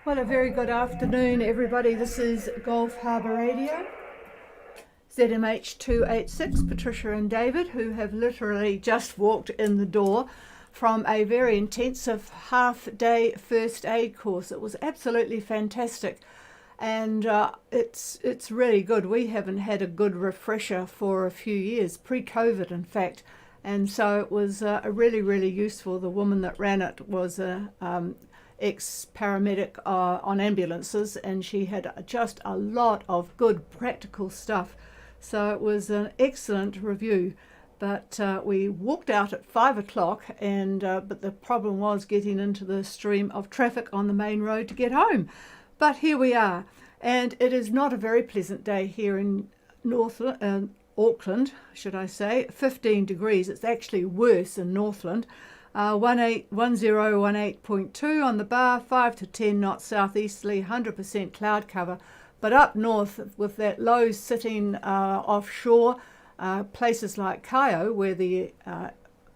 Well, a very good afternoon, everybody. This is Gulf Harbour Radio, ZMH 286, Patricia and David, who have literally just walked in the door from a very intensive half-day first aid course. It was absolutely fantastic, and it's really good. We haven't had a good refresher for a few years, pre-COVID in fact, and so it was really useful. The woman that ran it was a ex-paramedic on ambulances, and she had just a lot of good practical stuff. So it was an excellent review. But we walked out at 5 o'clock, and but the problem was getting into the stream of traffic on the main road to get home. But here we are, and it is not a very pleasant day here in Auckland, should I say. 15 degrees. It's actually worse in Northland. 1018.2 on the bar, 5 to 10 knots southeasterly, 100% cloud cover. But up north, with that low sitting offshore, places like Kaio, where the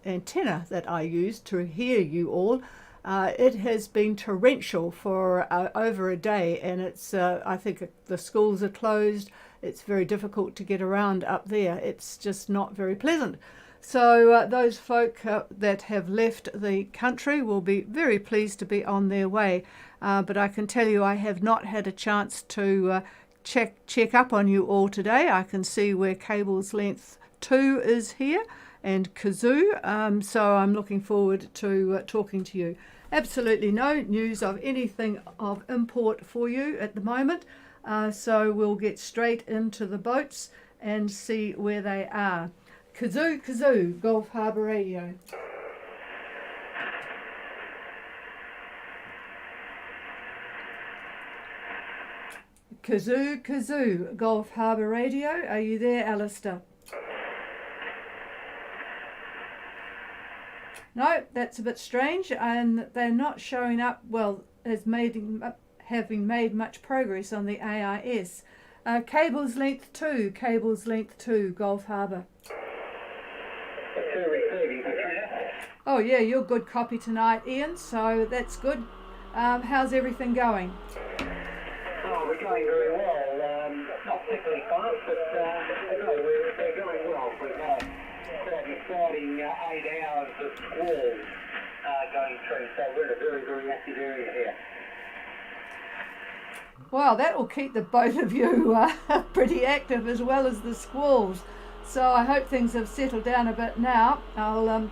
antenna that I use to hear you all, it has been torrential for over a day, and it's I think the schools are closed. It's very difficult to get around up there. It's just not very pleasant. So those folk that have left the country will be very pleased to be on their way. But I can tell you I have not had a chance to check up on you all today. I can see where Cable's Length 2 is here and Kazoo. So I'm looking forward to talking to you. Absolutely no news of anything of import for you at the moment. So we'll get straight into the boats and see where they are. Kazoo, Gulf Harbour Radio. Kazoo, Gulf Harbour Radio. Are you there, Alistair? No, that's a bit strange, and they're not showing up well as having made much progress on the AIS. Cable's Length 2, Gulf Harbour. Oh yeah, you're good copy tonight, Ian, so that's good. How's everything going? Oh, we're going very well. Not particularly fast, but no, we're going well. We've had quite an exciting 8 hours of squalls going through, so we're in a very active area here. Well, that will keep the both of you pretty active, as well as the squalls. So I hope things have settled down a bit now.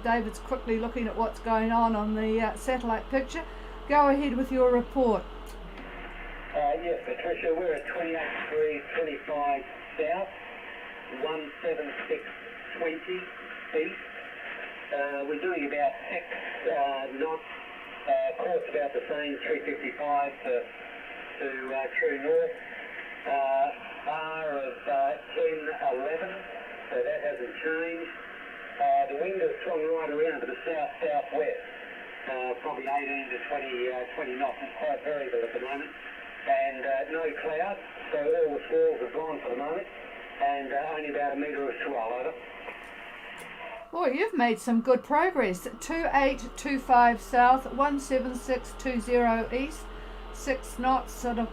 David's quickly looking at what's going on the satellite picture. Go ahead with your report. Yes, Patricia, we're at 28 degrees 25 south, 176.20 east. We're doing about 6 knots, course about the same, 355 to true north. Bar of 10-11. So that hasn't changed. The wind has swung right around to the south-southwest, probably 18 to 20 knots. It's quite variable at the moment. And no clouds, so all the squalls are gone for the moment, and only about a metre of swell, over. Boy, you've made some good progress. 2825 south, 17620 east, 6 knots, sort of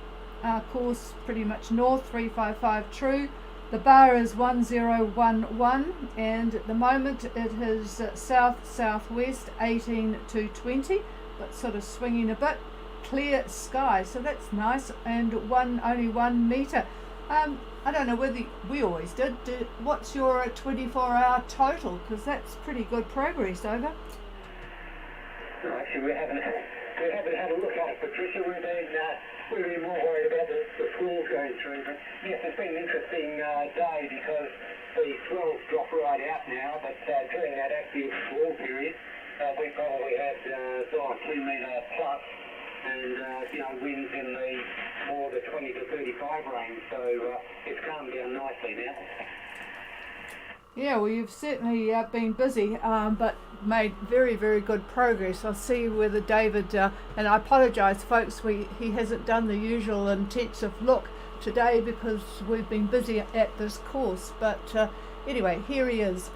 course pretty much north, 355 true. The bar is 1011, and at the moment it is south-southwest, 18 to 20, but sort of swinging a bit. Clear sky, so that's nice, and only 1 metre. I don't know whether we always did. What's your 24-hour total? Because that's pretty good progress, over. No, actually, we haven't had a look at it, Patricia. We've been more worried about the swells going through. But yes, it's been an interesting day because the swells drop right out now. But during that active swell period, we probably had 2 metre plus, and winds in the more the 20 to 35 range. So it's calmed down nicely now. Yeah, well, you've certainly been busy, but made very good progress. I'll see whether David, and I apologise folks, he hasn't done the usual intensive look today because we've been busy at this course, but anyway, here he is.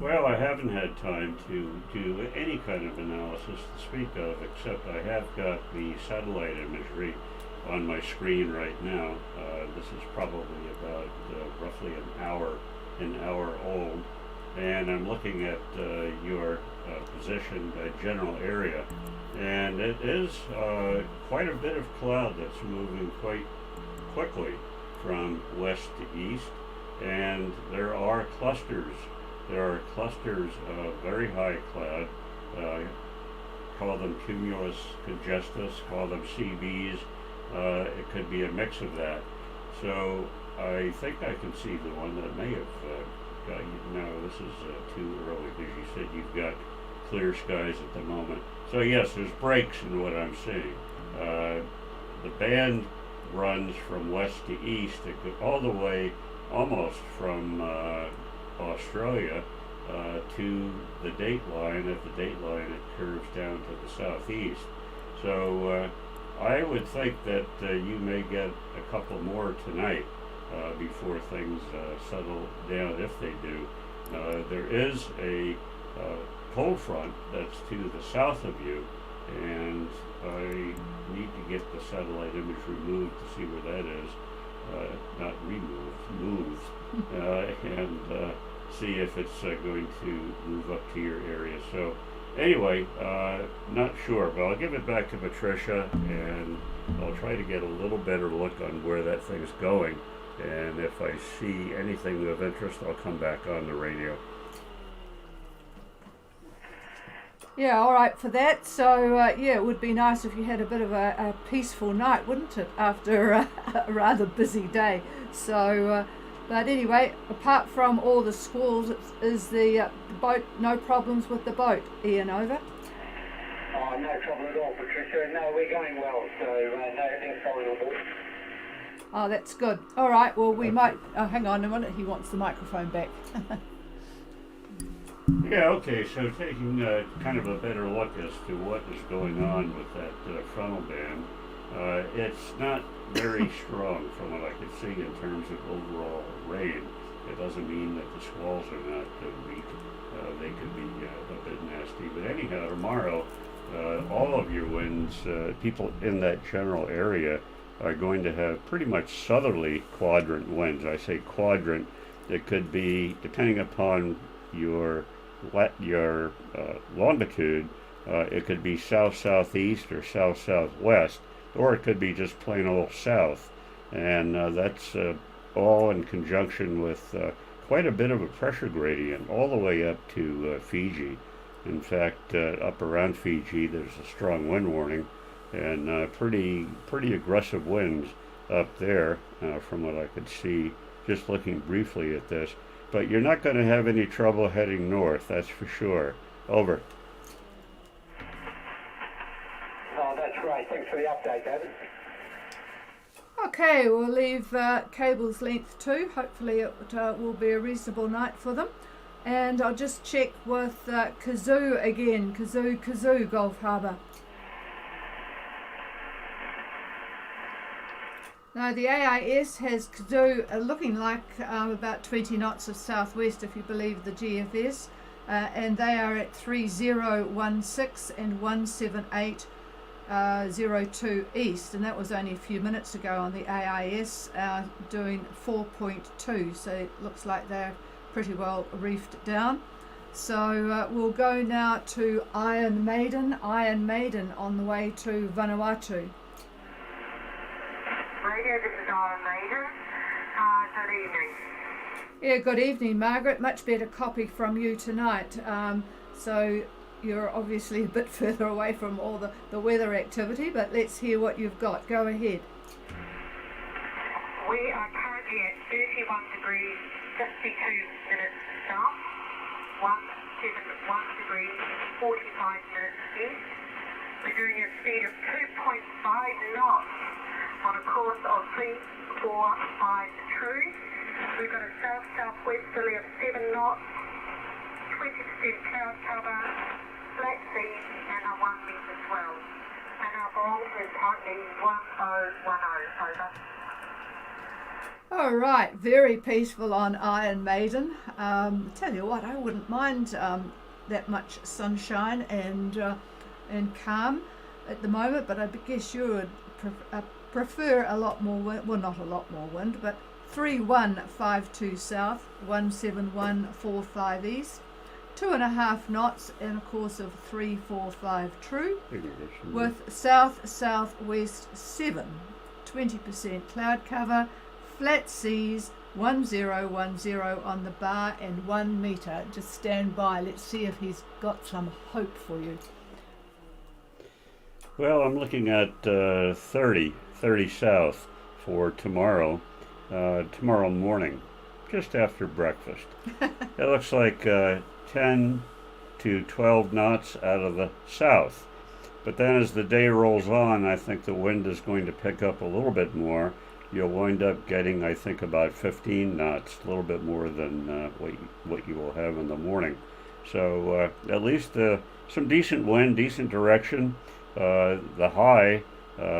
Well, I haven't had time to do any kind of analysis to speak of, except I have got the satellite imagery on my screen right now. This is probably about roughly an hour old, and I'm looking at your position, general area, and it is quite a bit of cloud that's moving quite quickly from west to east, and there are clusters. There are clusters of very high cloud, call them cumulus congestus, call them CBs. It could be a mix of that. So I think I can see the one that may have got you. No, this is too early because you said you've got clear skies at the moment. So yes, there's breaks in what I'm seeing. The band runs from west to east. It goes all the way almost from Australia to the date line. At the date line, it curves down to the southeast. So I would think that you may get a couple more tonight before things settle down, if they do. There is a cold front that's to the south of you, and I need to get the satellite image removed to see where that is. Not removed, moved, and see if it's going to move up to your area. So anyway, not sure, but I'll give it back to Patricia, and I'll try to get a little better look on where that thing's going. And if I see anything of interest, I'll come back on the radio. Yeah, all right for that. So, yeah, it would be nice if you had a bit of a peaceful night, wouldn't it, after a rather busy day. So, but anyway, apart from all the squalls, is the boat, no problems with the boat? Ian, over? Oh, no trouble at all, Patricia. No, we're going well, so no, everything's fine on board. Oh, that's good. All right, well, we might... Oh, hang on a minute. He wants the microphone back. Yeah, okay, so taking kind of a better look as to what is going on with that frontal band, it's not very strong from what I could see in terms of overall rain. It doesn't mean that the squalls are not weak. They could be a bit nasty. But anyhow, tomorrow, all of your winds, people in that general area, are going to have pretty much southerly quadrant winds. I say quadrant. It could be, depending upon your longitude, it could be south-southeast or south-southwest, or it could be just plain old south. And that's all in conjunction with quite a bit of a pressure gradient all the way up to Fiji. In fact, up around Fiji, there's a strong wind warning, and pretty aggressive winds up there, from what I could see just looking briefly at this. But you're not going to have any trouble heading north, that's for sure. Over. Oh, that's great. Thanks for the update, David. Okay, we'll leave Cable's Length 2. Hopefully it will be a reasonable night for them. And I'll just check with Kazoo again. Kazoo, Gulf Harbour. Now the AIS has Kazoo looking like about 20 knots of southwest, if you believe the GFS, and they are at 3016 and 17802 east, and that was only a few minutes ago on the AIS, doing 4.2, so it looks like they're pretty well reefed down. So we'll go now to Iron Maiden on the way to Vanuatu. Radio, this is Iron Maiden. Good evening. Yeah, good evening, Margaret. Much better copy from you tonight. So you're obviously a bit further away from all the weather activity, but let's hear what you've got. Go ahead. We are currently at 31 degrees, 52 minutes south, 171 degrees, 45 minutes east. We're doing a speed of 2.5 knots. On a course of 345 true. We've got a south-southwesterly of 7 knots, 20% cloud cover, flat seas, and a 1 metre swell. And our barometer is currently 1010, over. All right, very peaceful on Iron Maiden. Tell you what, I wouldn't mind that much sunshine and calm at the moment, but I guess you would prefer a lot more wind. Well, not a lot more wind, but 3152 south, 17145 east, 2.5 knots in a course of 345 true, with south southwest 7, 20% cloud cover, flat seas, 1010 on the bar and 1 metre. Just stand by. Let's see if he's got some hope for you. Well, I'm looking at 30 south for tomorrow morning, just after breakfast. It looks like 10 to 12 knots out of the south. But then as the day rolls on, I think the wind is going to pick up a little bit more. You'll wind up getting, I think, about 15 knots, a little bit more than what you will have in the morning. So at least some decent wind, decent direction. The high,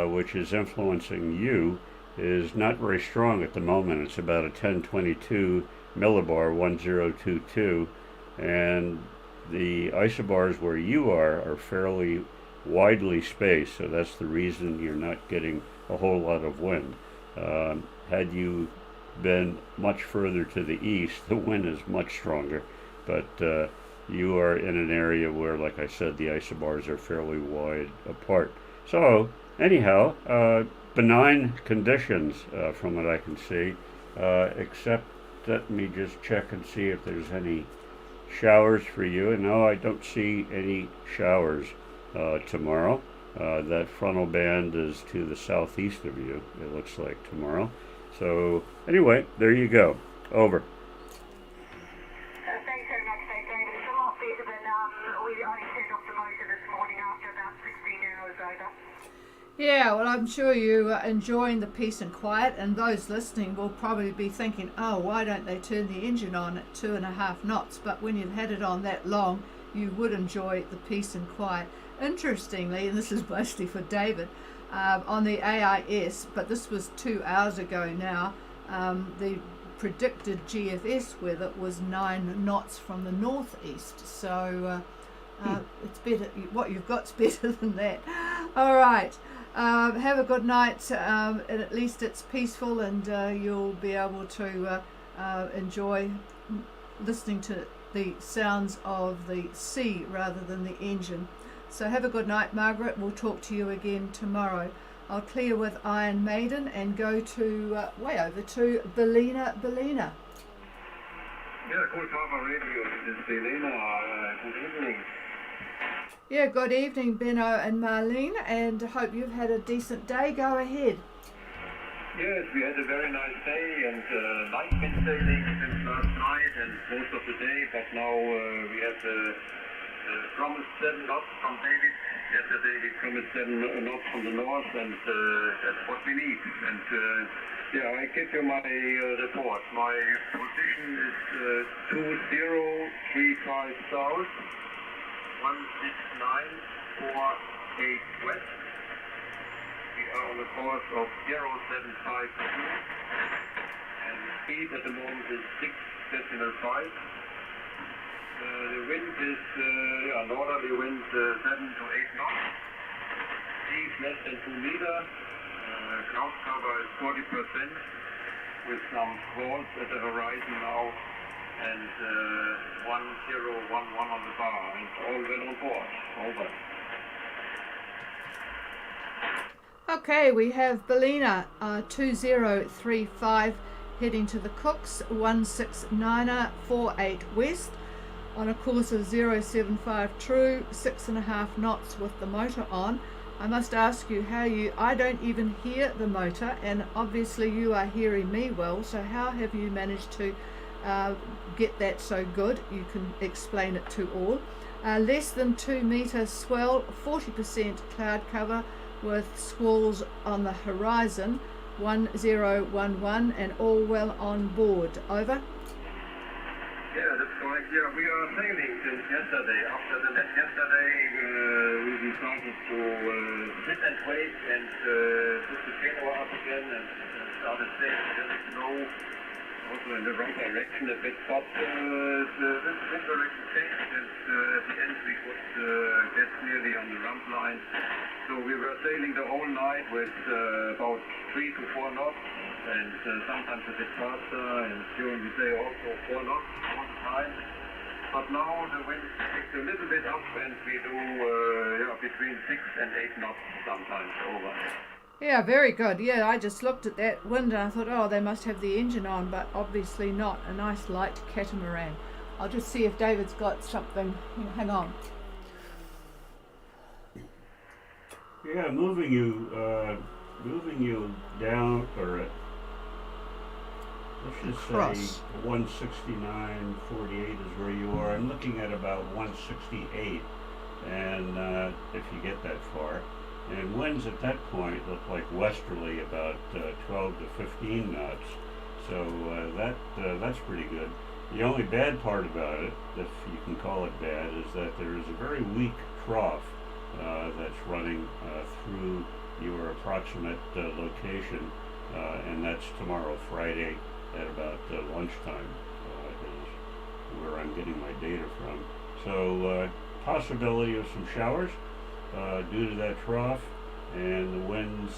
which is influencing you, is not very strong at the moment. It's about a 1022 millibar, 1022, and the isobars where you are fairly widely spaced, so that's the reason you're not getting a whole lot of wind. Had you been much further to the east, the wind is much stronger, but you are in an area where, like I said, the isobars are fairly wide apart. So anyhow, benign conditions from what I can see, except let me just check and see if there's any showers for you. And no, I don't see any showers tomorrow. That frontal band is to the southeast of you, it looks like, tomorrow. So anyway, there you go. Over. Thanks very much, David. It's a lot better than we only turned off the motor this morning after about 16 hours over. Yeah, well, I'm sure you are enjoying the peace and quiet, and those listening will probably be thinking, oh, why don't they turn the engine on at 2.5 knots? But when you've had it on that long, you would enjoy the peace and quiet. Interestingly, and this is mostly for David, on the AIS, but this was 2 hours ago now, the predicted GFS weather was 9 knots from the northeast. So it's better. What you've got's better than that. All right. Have a good night. And at least it's peaceful, and you'll be able to enjoy listening to the sounds of the sea rather than the engine. So have a good night, Margaret. We'll talk to you again tomorrow. I'll clear with Iron Maiden and go to way over to Bellina. Yeah, good Harbour Radio. This is Belina. Good evening. Yeah, good evening, Benno and Marlene, and hope you've had a decent day. Go ahead. Yes, we had a very nice day and light wind sailing since last night and most of the day, but now we have promised 7 knots from David. Yesterday we promised 7 knots from the north, and that's what we need. And yeah, I give you my report. My position is 2035 south, 16948 west. We are on the course of 0752, and the speed at the moment is 6.5. The wind is northerly wind 7 to 8 knots. Seas less than 2 meters. Cloud cover is 40% with some squalls at the horizon now, and 1011 on the bar, and all well on board. Over. Okay, we have Bellina 2035 heading to the Cooks, 16948 west on a course of 075 true, 6.5 knots with the motor on. I must ask you I don't even hear the motor, and obviously you are hearing me well, so how have you managed to get that so good? You can explain it to all. Less than 2 meter swell, 40% cloud cover with squalls on the horizon, 1011, and all well on board. Over. Yeah, that's correct. Yeah, we are sailing since yesterday. After the net yesterday, we decided to sit and wait and put the cable up again and started saying just snow, also in the wrong direction a bit, but the wind direction changed, and at the end we could get nearly on the rump line. So we were sailing the whole night with about 3 to 4 knots, and sometimes a bit faster, and during the day also 4 knots all the time. But now the wind picks a little bit up, and we do between 6 and 8 knots sometimes over. Yeah, very good. Yeah, I just looked at that wind and I thought, oh, they must have the engine on, but obviously not. A nice light catamaran. I'll just see if David's got something. Hang on. Yeah, moving you down, or let's just Across. say 169.48 is where you are. I'm looking at about 168, and if you get that far. And winds at that point look like westerly, about 12 to 15 knots. So that's pretty good. The only bad part about it, if you can call it bad, is that there is a very weak trough that's running through your approximate location, and that's tomorrow, Friday, at about lunchtime, is where I'm getting my data from. So possibility of some showers due to that trough, and the winds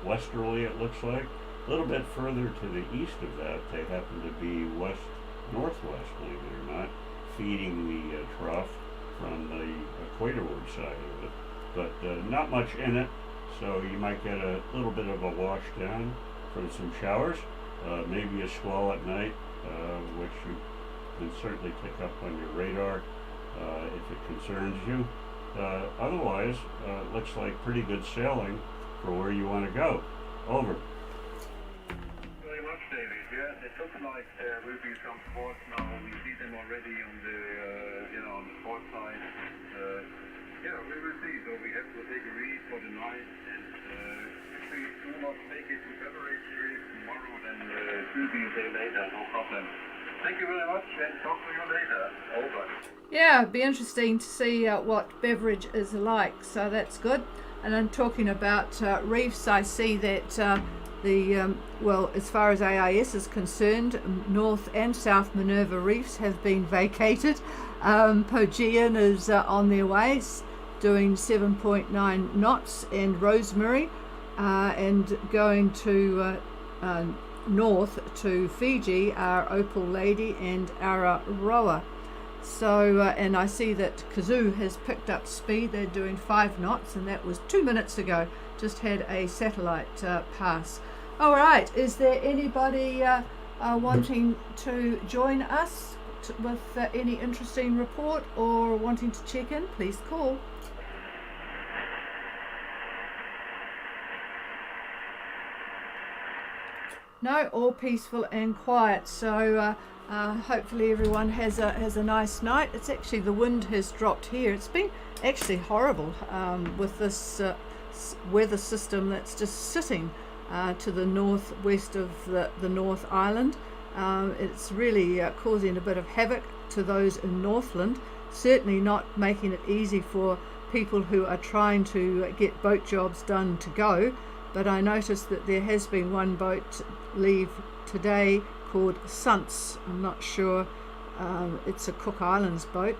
westerly, it looks like. A little bit further to the east of that, they happen to be west-northwest, believe it or not, feeding the trough from the equatorward side of it. But not much in it, so you might get a little bit of a wash down from some showers, maybe a squall at night, which you can certainly pick up on your radar if it concerns you. Otherwise, looks like pretty good sailing for where you want to go. Over. Very much, David. Yeah, it looks like there will be some sports now. We see them already on the on the sport side. We will see. So we have to take a read for the night, and if we do not make it to February tomorrow, then it will be a day later. No problem. Thank you very much, and talk to you later. Over. Yeah, it'd be interesting to see what Beveridge is like, so that's good. And then talking about reefs, I see that as far as AIS is concerned, North and South Minerva reefs have been vacated. Pogean is on their way, doing 7.9 knots, and Rosemary, and going to north to Fiji are Opal Lady and Araroa. So, and I see that Kazoo has picked up speed. They're doing 5 knots, and that was 2 minutes ago. Just had a satellite pass. All right, is there anybody wanting to join us with any interesting report or wanting to check in? Please call. No, all peaceful and quiet. So hopefully everyone has a nice night. It's actually, the wind has dropped here. It's been actually horrible with this weather system that's just sitting to the northwest of the North Island. It's really causing a bit of havoc to those in Northland. Certainly not making it easy for people who are trying to get boat jobs done to go. But I noticed that there has been one boat leave today called Sunts. I'm not sure. It's a Cook Islands boat.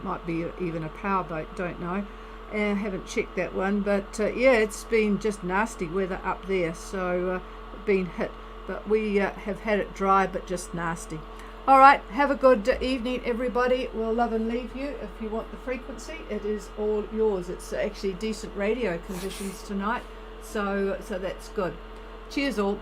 Might be even a power boat, don't know. I haven't checked that one. But yeah, it's been just nasty weather up there. So been hit. But we have had it dry, but just nasty. All right, have a good evening, everybody. We'll love and leave you. If you want the frequency, it is all yours. It's actually decent radio conditions tonight. So that's good. Cheers all.